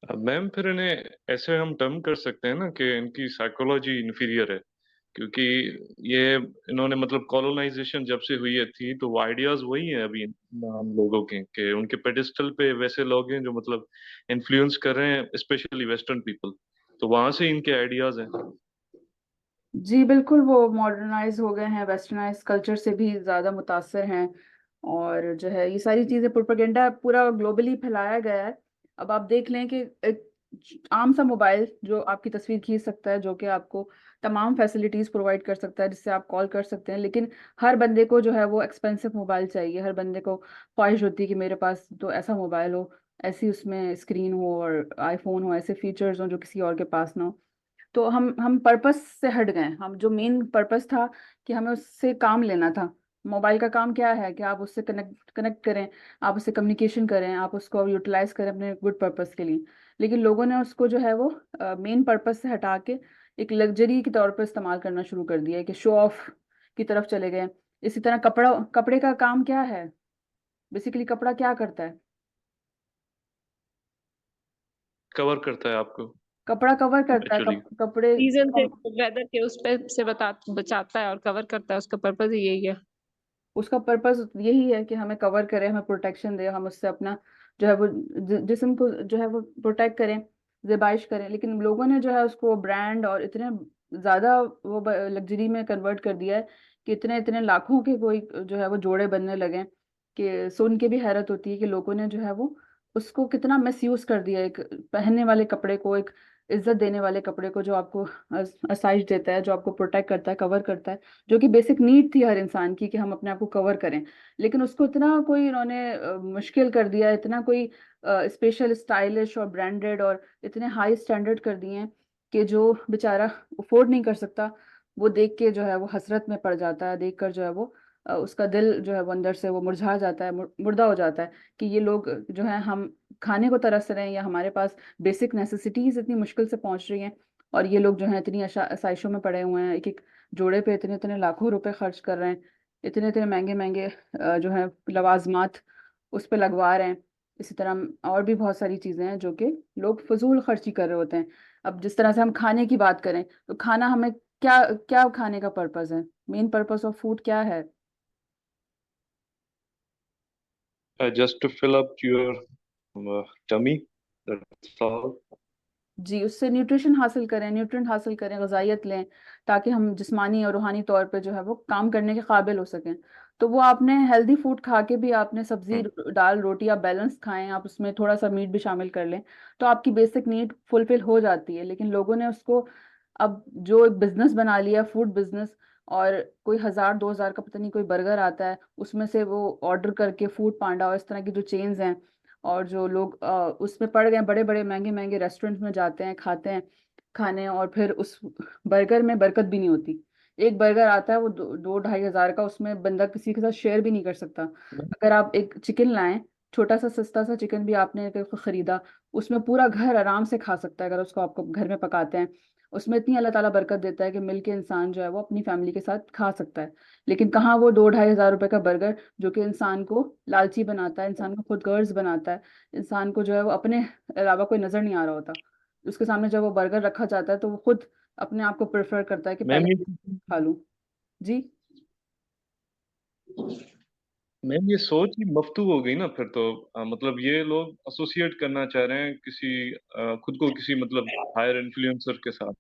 S4: मैम फिर इन्हें ऐसे हम टर्म कर सकते हैं ना कि इनकी साइकोलॉजी इन्फीरियर है, क्योंकि ये इन्होंने मतलब कॉलोनाइजेशन जब से हुई है थी, तो वो आइडियाज वही हैं अभी हम लोगों के, कि उनके पेडिस्टल पे वैसे लोग हैं जो मतलब इन्फ्लुएंस कर रहे हैं स्पेशली वेस्टर्न पीपल, तो वहां से इनके आइडियाज हैं।
S1: जी बिल्कुल, वो मॉडर्नाइज हो गए हैं, वेस्टर्नाइज कल्चर से भी ज़्यादा मुतासर हैं। और जो है ये सारी चीज़ें, प्रोपेगेंडा पूरा ग्लोबली फैलाया गया है। अब आप देख लें कि एक आम सा मोबाइल जो आपकी तस्वीर खींच सकता है, जो कि आपको तमाम फैसिलिटीज़ प्रोवाइड कर सकता है, जिससे आप कॉल कर सकते हैं, लेकिन हर बंदे को जो है वो एक्सपेंसिव मोबाइल चाहिए। हर बंदे को ख्वाहिश होती है कि मेरे पास तो ऐसा मोबाइल हो, ऐसी उसमें स्क्रीन हो और आईफोन हो, ऐसे फीचर्स हो जो किसी और के पास ना हो। तो हम पर्पस से हट गए। हम जो मेन पर्पस था कि हमें उससे काम लेना था। मोबाइल का काम क्या है कि आप उससे कनेक्ट कनेक्ट करें, आप उससे कम्युनिकेशन करें, आप उसको यूटिलाइज करें अपने गुड पर्पस के लिए। लेकिन लोगों ने उसको जो है वो मेन पर्पस से हटा के एक लग्जरी के तौर पर इस्तेमाल करना शुरू कर दिया है, कि शो ऑफ की तरफ चले गए। इसी तरह कपड़े का काम क्या है, बेसिकली कपड़ा क्या करता है?
S4: कवर करता है आपको
S1: कपड़ा कवर करता है,
S4: एक्चुअली।
S1: कपड़े
S2: सीजन से, वेदर के उस पे से बचाता है और कवर करता है, उसका पर्पस ही यही है।
S1: उसका पर्पस यही है कि हमें कवर करे, हमें प्रोटेक्शन दे, हम उससे अपना जो है वो जिस्म को जो है वो प्रोटेक्ट करें। ज़ेबाइश करें, लेकिन लोगों ने जो है उसको ब्रांड और इतने ज़्यादा वो लग्जरी में कन्वर्ट कर दिया है कि इतने इतने लाखों के कोई जो है वो जोड़े बनने लगे हैं कि सुन के भी हैरत होती है कि लोगों ने जो है वो उसको कितना मिस यूज़ कर दिया। एक पहनने वाले कपड़े को, एक इज्जत देने वाले कपड़े को, जो आपको आसाइश देता है, जो आपको प्रोटेक्ट करता है, कवर करता है, जो कि बेसिक नीड थी हर इंसान की कि हम अपने आप को कवर करें, लेकिन उसको इतना कोई इन्होंने मुश्किल कर दिया, इतना कोई स्पेशल स्टाइलिश और ब्रांडेड और इतने हाई स्टैंडर्ड कर दिए हैं कि जो बेचारा अफोर्ड नहीं कर सकता, वो देख के जो है वो हसरत में पड़ जाता है, देख कर जो है वो उसका दिल जो है वो अंदर से वो मुरझा जाता है, मुर्दा हो जाता है कि ये लोग जो है हम खाने को तरस रहे हैं या हमारे पास बेसिक नेसेसिटीज इतनी मुश्किल से पहुंच रही हैं, और ये लोग जो हैं इतनी आसाइशों में पड़े हुए हैं, एक एक जोड़े पे इतने इतने लाखों रुपए खर्च कर रहे हैं, इतने इतने महंगे महंगे जो है लवाजमात उस पे लगवा रहे हैं। इसी तरह और भी बहुत सारी चीज़ें हैं जो कि लोग फजूल खर्ची कर रहे होते हैं। अब जिस तरह से हम खाने की बात करें तो खाना हमें क्या क्या खाने का पर्पस है, मेन पर्पस ऑफ फूड क्या है?
S4: Just to fill up your tummy, that's all.
S1: जी, उससे न्यूट्रिशन हासिल करें, न्यूट्रिएंट हासिल करें, ग़िज़ाइयत लें, ताकि हम जिस्मानी और रूहानी तौर पे जो है वो काम करने के काबिल हो सकें। तो वो आपने हेल्दी फूड खा के भी आपने सब्जी दाल रोटी आप बैलेंस खाएं, आप उसमें थोड़ा सा मीट भी शामिल कर लें, तो आपकी बेसिक नीड फुलफिल हो जाती है। लेकिन लोगों ने उसको अब जो एक बिजनेस बना लिया, फूड बिजनेस, और कोई 1000 2000 का पता नहीं कोई बर्गर आता है, उसमें से वो ऑर्डर करके फूड पांडा और इस तरह की जो चेन्स हैं, और जो लोग उसमें पड़ गए, बड़े बड़े महंगे महंगे रेस्टोरेंट्स में जाते हैं, खाते हैं खाने, और फिर उस बर्गर में बरकत भी नहीं होती। एक बर्गर आता है वो 2 2 ढाई हज़ार का, उसमें बंदा किसी के साथ शेयर भी नहीं कर सकता। अगर आप एक चिकन लाएं, छोटा सा सस्ता सा चिकन भी आपने अगर खरीदा, उसमें पूरा घर आराम से खा सकता है अगर उसको आपको घर में पकाते हैं। उसमें इतनी अल्लाह ताला बरकत देता है कि मिल के इंसान जो है वो अपनी फैमिली के साथ खा सकता है। लेकिन कहाँ वो 2 2 ढाई हज़ार रुपए का बर्गर, जो कि इंसान को लालची बनाता है, इंसान को खुदगर्ज बनाता है, इंसान को जो है वो अपने अलावा कोई नजर नहीं आ रहा होता, उसके सामने जब वो बर्गर रखा जाता है तो वो खुद अपने आप को प्रेफर करता है कि
S4: मैम
S1: पहले
S4: ये
S1: खा लूं। जी।
S4: मैम ये सोच ही मफ्तू हो गई ना फिर तो। मतलब ये लोग एसोसिएट करना चाह रहे हैं किसी खुद को किसी मतलब हायर इन्फ्लुएंसर के साथ।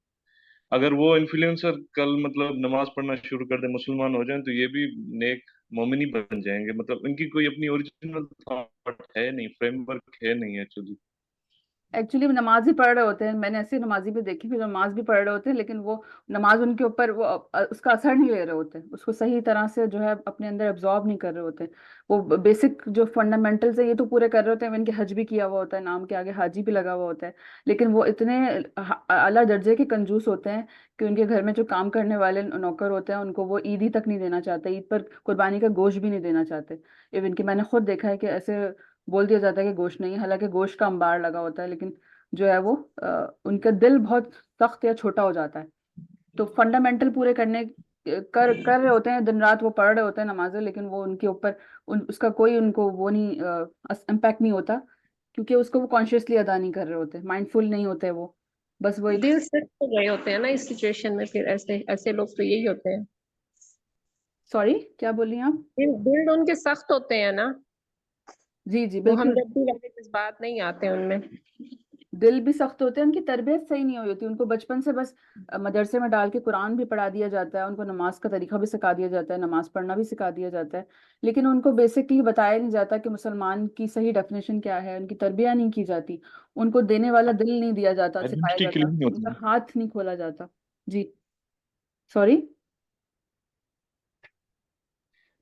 S4: अगर वो इन्फ्लुएंसर कल मतलब नमाज पढ़ना शुरू कर दे, मुसलमान हो जाएं, तो ये भी नेक मोमिन ही बन जाएंगे। मतलब इनकी कोई अपनी ओरिजिनल थॉट है नहीं, फ्रेमवर्क है नहीं एक्चुअली।
S1: एक्चुअली नमाज भी पढ़ रहे होते हैं, मैंने ऐसे नमाजी भी देखी भी, नमाज भी पढ़ रहे होते हैं, लेकिन वो नमाज उनके ऊपर वो उसका असर नहीं ले रहे होते, उसको सही तरह से जो है अपने अंदर एब्जॉर्ब नहीं कर रहे होते। वो बेसिक जो फंडामेंटल्स है ये तो पूरे कर रहे होते हैं, इनके हज भी किया हुआ होता है, नाम के आगे हाजी भी लगा हुआ होता है, लेकिन वो इतने आला दर्जे के कंजूस होते हैं कि उनके घर में जो काम करने वाले नौकर होते हैं उनको वो ईद ही तक नहीं देना चाहते, ईद पर कुर्बानी का गोश्त भी नहीं देना चाहते। इवन कि मैंने खुद देखा है कि ऐसे बोल दिया जाता है कि गोश्त नहीं है, हालांकि गोश्त का अंबार लगा होता है, लेकिन जो है वो उनका दिल बहुत सख्त या छोटा हो जाता है। तो फंडामेंटल पूरे करने कर रहे होते हैं, दिन रात वो पढ़ रहे होते हैं नमाजें, लेकिन वो उनके ऊपर उसका कोई उनको वो नहीं इम्पैक्ट नहीं होता, क्योंकि उसको वो कॉन्शियसली अदा नहीं कर रहे होते, माइंडफुल नहीं होते वो, बस वो एक।
S2: दिल से तो गए होते हैं ना इस सिचुएशन में, फिर ऐसे ऐसे लोग तो यही होते हैं।
S1: सॉरी, क्या बोली आप?
S2: दिल उनके सख्त होते हैं ना,
S1: जी जी
S2: वो
S1: बिल्कुल।
S2: हमदर्दी वाले जज्बात नहीं आते उनमें।
S1: दिल भी सख्त होते हैं, उनकी तरबियत सही नहीं हुई होती, उनको बचपन से बस मदरसे में डाल के कुरान भी पढ़ा दिया जाता है, उनको नमाज का तरीका भी सिखा दिया जाता है, नमाज पढ़ना भी सिखा दिया जाता है, लेकिन उनको बेसिकली बताया नहीं जाता कि मुसलमान की सही डेफिनेशन क्या है, उनकी तरबियत नहीं की जाती, उनको देने वाला दिल नहीं दिया जाता, सिखाया
S4: आइडेंटिटी
S1: जाता,
S4: क्लीन नहीं
S1: उनका
S4: होती।
S1: हाथ नहीं खोला जाता। जी। सॉरी।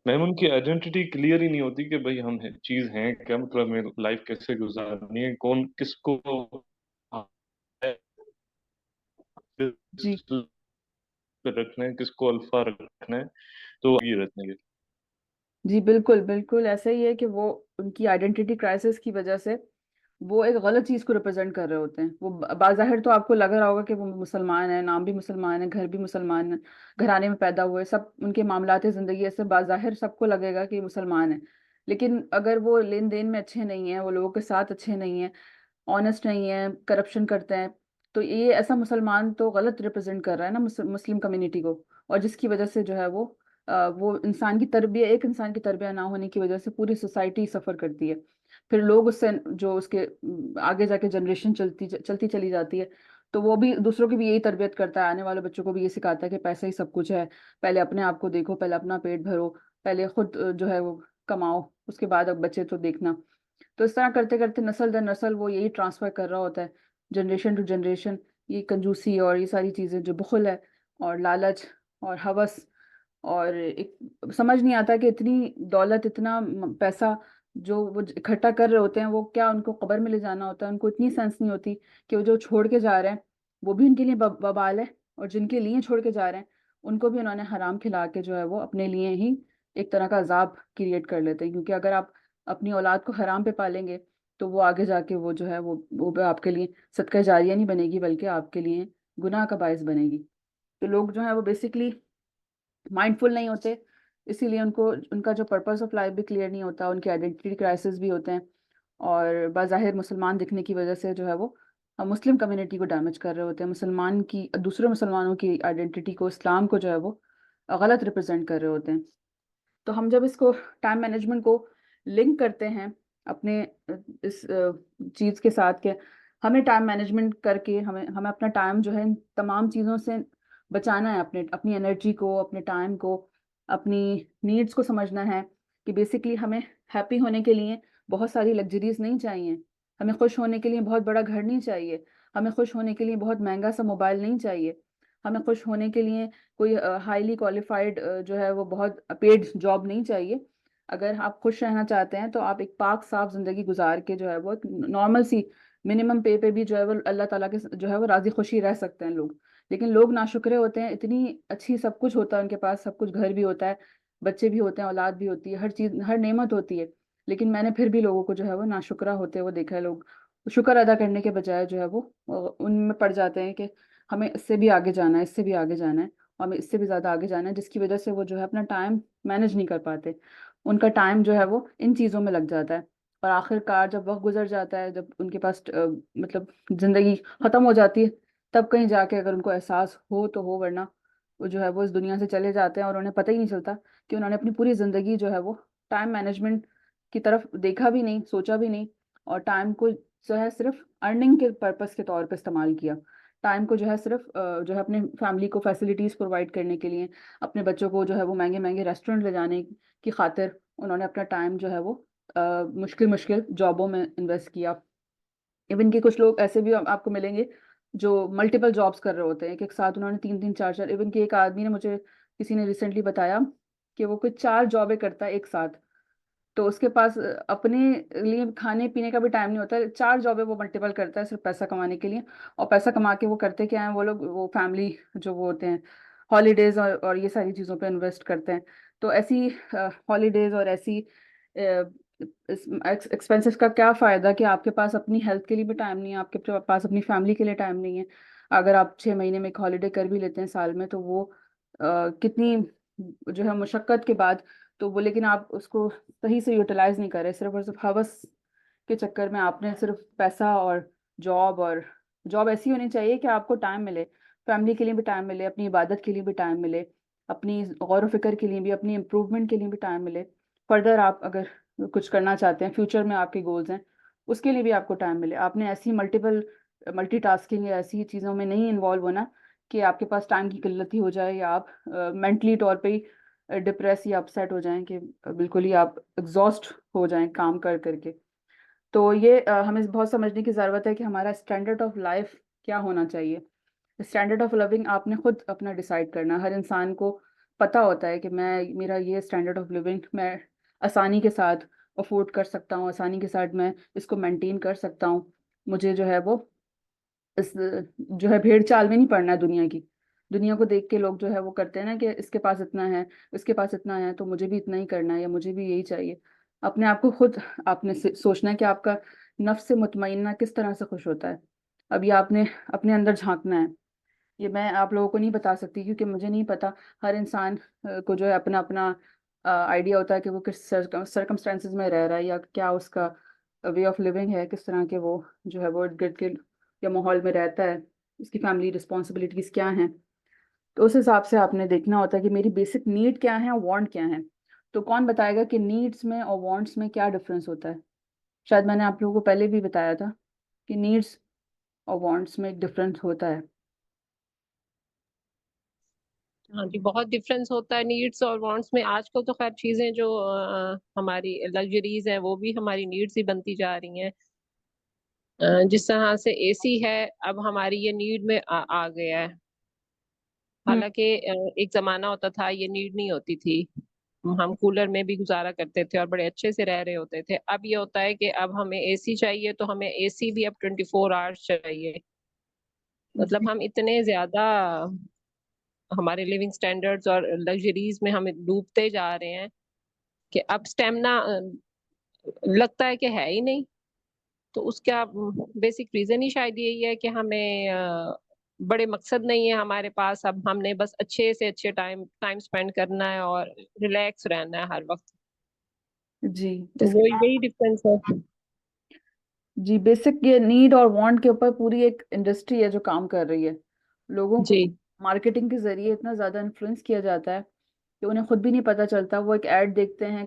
S4: मैम उनकी आइडेंटिटी क्लियर ही नहीं होती कि भाई हम चीज हैं क्या, मतलब हमें लाइफ कैसे गुजारनी है, कौन किसको
S1: जी
S4: पे रखना है, किसको अल्फा रखना है, तो ये रहते हैं।
S1: जी बिल्कुल बिल्कुल ऐसा ही है कि वो उनकी आइडेंटिटी क्राइसिस की वजह से वो एक गलत चीज को रिप्रेजेंट कर रहे होते हैं। वो बाज़ाहिर तो आपको लग रहा होगा कि वो मुसलमान है, नाम भी मुसलमान है, घर भी मुसलमान है, घराने में पैदा हुए, सब उनके मामलात जिंदगी ऐसे बाज़ाहिर सबको लगेगा कि मुसलमान है, लेकिन अगर वो लेन देन में अच्छे नहीं है, वो लोगों के साथ अच्छे नहीं है, ऑनेस्ट नहीं है, करप्शन करते हैं, तो ये ऐसा मुसलमान तो गलत रिप्रेजेंट कर रहा है ना मुस्लिम कम्युनिटी को, और जिसकी वजह से जो है वो वो इंसान की तरबियत, एक इंसान की तरबियत ना होने की वजह से पूरी सोसाइटी सफ़र करती है। फिर लोग उससे जो उसके आगे जाके जनरेशन चलती चली जाती है, तो वो भी दूसरों की भी यही तरबियत करता है, आने वाले बच्चों को भी ये सिखाता है कि पैसा ही सब कुछ है, पहले अपने आप को देखो, पहले अपना पेट भरो, पहले खुद जो है वो कमाओ, उसके बाद अब बच्चे तो देखना। तो इस तरह करते करते नस्ल दर नस्ल वो यही ट्रांसफ़र कर रहा होता है, जनरेशन टू जनरेशन। ये कंजूसी और ये सारी चीज़ें, जो बुखल है और लालच और हवस, और एक समझ नहीं आता कि इतनी दौलत, इतना पैसा जो वो इकट्ठा कर रहे होते हैं, वो क्या उनको कब्र में ले जाना होता है। उनको इतनी सेंस नहीं होती कि वो जो छोड़ के जा रहे हैं वो भी उनके लिए बवाल है, और जिनके लिए छोड़ के जा रहे हैं उनको भी उन्होंने हराम खिला के जो है वो अपने लिए ही एक तरह का अजाब क्रिएट कर लेते हैं। क्योंकि अगर आप अपनी औलाद को हराम पे पालेंगे तो वो आगे जाके वो जो है वो भी आपके लिए सदका जारिया नहीं बनेगी, बल्कि आपके लिए गुनाह का बायस बनेगी। तो लोग जो है वो बेसिकली माइंडफुल नहीं होते, इसीलिए उनको उनका जो पर्पस ऑफ लाइफ भी क्लियर नहीं होता, उनके आइडेंटिटी क्राइसिस भी होते हैं, और बाज़ाहिर मुसलमान दिखने की वजह से जो है वो मुस्लिम कम्युनिटी को डैमेज कर रहे होते हैं, मुसलमान की, दूसरे मुसलमानों की आइडेंटिटी को, इस्लाम को जो है वो गलत रिप्रेजेंट कर रहे होते हैं। तो हम जब इसको टाइम मैनेजमेंट को लिंक करते हैं अपने इस चीज़ के साथ, के हमें टाइम मैनेजमेंट करके हमें हमें अपना टाइम जो है इन तमाम चीज़ों से बचाना है, अपने अपनी एनर्जी को, अपने टाइम को, अपनी नीड्स को समझना है कि बेसिकली हमें हैप्पी होने के लिए बहुत सारी लग्जरीज नहीं चाहिए, हमें खुश होने के लिए बहुत बड़ा घर नहीं चाहिए, हमें खुश होने के लिए बहुत महंगा सा मोबाइल नहीं चाहिए, हमें खुश होने के लिए कोई हाईली क्वालिफाइड जो है वो बहुत पेड जॉब नहीं चाहिए। अगर आप खुश रहना चाहते हैं तो आप एक पाक साफ ज़िंदगी गुजार के जो है वो नॉर्मल सी मिनिमम पे पे भी जो है वो अल्लाह ताला के जो है वो राज़ी खुशी रह सकते हैं लोग। लेकिन लोग नाशुक्रे होते हैं, इतनी अच्छी सब कुछ होता है उनके पास, सब कुछ, घर भी होता है, बच्चे भी होते हैं, औलाद भी होती है, हर चीज़, हर नेमत होती है, लेकिन मैंने फिर भी लोगों को जो है वो नाशुक्रा होते हुए देखा है। लोग शुक्र अदा करने के बजाय जो है वो उनमें पड़ जाते हैं कि हमें इससे भी आगे जाना है, इससे भी आगे जाना है, और हमें इससे भी ज़्यादा आगे जाना है, जिसकी वजह से वो जो है अपना टाइम मैनेज नहीं कर पाते। उनका टाइम जो है वो इन चीज़ों में लग जाता है, और आखिरकार जब वक्त गुजर जाता है, जब उनके पास मतलब ज़िंदगी ख़त्म हो जाती है, तब कहीं जाके अगर उनको एहसास हो तो हो, वरना वो जो है वो इस दुनिया से चले जाते हैं और उन्हें पता ही नहीं चलता कि उन्होंने अपनी पूरी ज़िंदगी जो है वो टाइम मैनेजमेंट की तरफ देखा भी नहीं, सोचा भी नहीं, और टाइम को जो है सिर्फ अर्निंग के पर्पस के तौर पे इस्तेमाल किया। टाइम को जो है सिर्फ जो है अपने फैमिली को फैसिलिटीज़ प्रोवाइड करने के लिए, अपने बच्चों को जो है वो महंगे महंगे रेस्टोरेंट ले जाने की खातिर उन्होंने अपना टाइम जो है वो मुश्किल मुश्किल जॉबों में इन्वेस्ट किया। इवन कि कुछ लोग ऐसे भी आपको मिलेंगे जो मल्टीपल जॉब्स कर रहे होते हैं, एक साथ उन्होंने 3 3 4 4, इवन कि एक आदमी ने मुझे, किसी ने रिसेंटली बताया कि वो कुछ 4 जॉबें करता है एक साथ। तो उसके पास अपने लिए खाने पीने का भी टाइम नहीं होता है, 4 जॉबें वो मल्टीपल करता है सिर्फ पैसा कमाने के लिए। और पैसा कमा के वो करते क्या है, वो लोग वो फैमिली जो वो होते हैं, हॉलीडेज और ये सारी चीज़ों पे इन्वेस्ट करते हैं। तो ऐसी हॉलीडेज और ऐसी एक्सपेंसेस का क्या फ़ायदा कि आपके पास अपनी हेल्थ के लिए भी टाइम नहीं है, आपके पास अपनी फैमिली के लिए टाइम नहीं है। अगर आप 6 महीने में एक हॉलीडे कर भी लेते हैं साल में, तो वो कितनी जो है मुशक्क़त के बाद, तो वो, लेकिन आप उसको सही से यूटिलाइज नहीं कर रहे, सिर्फ और सिर्फ हवस के चक्कर में आपने सिर्फ पैसा और जॉब ऐसी होनी चाहिए कि आपको टाइम मिले, फैमिली के लिए भी टाइम मिले, अपनी इबादत के लिए भी टाइम मिले, अपनी गौर व फिक्र के लिए भी, अपनी इम्प्रूवमेंट के लिए भी टाइम मिले। फर्दर आप अगर कुछ करना चाहते हैं, फ्यूचर में आपके गोल्स हैं, उसके लिए भी आपको टाइम मिले। आपने ऐसी मल्टीटास्किंग या ऐसी चीज़ों में नहीं इन्वॉल्व होना कि आपके पास टाइम की किल्लत ही हो जाए, या आप मेंटली तौर पे ही डिप्रेस या अपसेट हो जाएं, कि बिल्कुल ही आप एग्जॉस्ट हो जाएं काम कर करके। तो ये हमें बहुत समझने की ज़रूरत है कि हमारा स्टैंडर्ड ऑफ लाइफ क्या होना चाहिए। स्टैंडर्ड ऑफ लिविंग आपने खुद अपना डिसाइड करना। हर इंसान को पता होता है कि मेरा ये स्टैंडर्ड ऑफ लिविंग मैं आसानी के साथ अफोर्ड कर सकता हूँ, आसानी के साथ मैं इसको मेंटेन कर सकता हूँ। मुझे जो है वो इस जो है भेड़ चाल में नहीं पड़ना है दुनिया की। दुनिया को देख के लोग जो है वो करते हैं ना कि इसके पास इतना है, इसके पास इतना है, तो मुझे भी इतना ही करना है, या मुझे भी यही चाहिए। अपने आप को खुद आपने सोचना है कि आपका नफ्स से मुतमइन्ना किस तरह से खुश होता है। अब ये आपने अपने अंदर झांकना है। ये मैं आप लोगों को नहीं बता सकती, क्योंकि मुझे नहीं पता। हर इंसान को जो है अपना अपना आइडिया होता है कि वो किस सर्कमस्टेंसेस में रह रहा है, या क्या उसका वे ऑफ लिविंग है, किस तरह के वो जो है वो इर्द गिर्द के या माहौल में रहता है, उसकी फैमिली रिस्पॉन्सिबिलिटीज़ क्या हैं। तो उस हिसाब से आपने देखना होता है कि मेरी बेसिक नीड क्या है और वांट क्या है। तो कौन बताएगा कि नीड्स में और वांट्स में क्या डिफरेंस होता है? शायद मैंने आप लोगों को पहले भी बताया था कि नीड्स और वांट्स में एक डिफरेंस होता है।
S2: हाँ जी, बहुत डिफरेंस होता है नीड्स और वांट्स में। आजकल तो खैर चीजें जो हमारी लग्जरीज हैं वो भी हमारी नीड्स ही बनती जा रही हैं। जिस तरह से एसी है अब हमारी ये नीड में आ गया है।
S1: हम्म।
S2: हालांकि एक जमाना होता था ये नीड नहीं होती थी, हम कूलर में भी गुजारा करते थे और बड़े अच्छे से रह रहे होते थे। अब ये होता है कि अब हमें एसी चाहिए तो हमें एसी भी अब 24 आवर्स चाहिए।
S1: जी।
S2: मतलब हम इतने ज्यादा हमारे लिविंग स्टैंडर्ड्स और लग्जरीज में हम डूबते जा रहे हैं कि अब स्टेमिना लगता है कि है ही नहीं। तो उसका बेसिक रीजन ही शायद यही है कि हमें बड़े मकसद नहीं है हमारे पास। अब हमने बस अच्छे से अच्छे टाइम टाइम स्पेंड करना है और रिलैक्स रहना है हर वक्त।
S1: जी।
S2: तो
S1: इसके
S2: वो यही डिफरेंस है।
S1: जी, बेसिक ये नीड और वांट के ऊपर पूरी एक इंडस्ट्री है जो काम कर रही है। लोगों को
S2: जी।
S1: मार्केटिंग के जरिए इतना ज्यादा इन्फ्लुएंस किया जाता है कि उन्हें खुद भी नहीं पता चलता। वो एक ऐड देखते हैं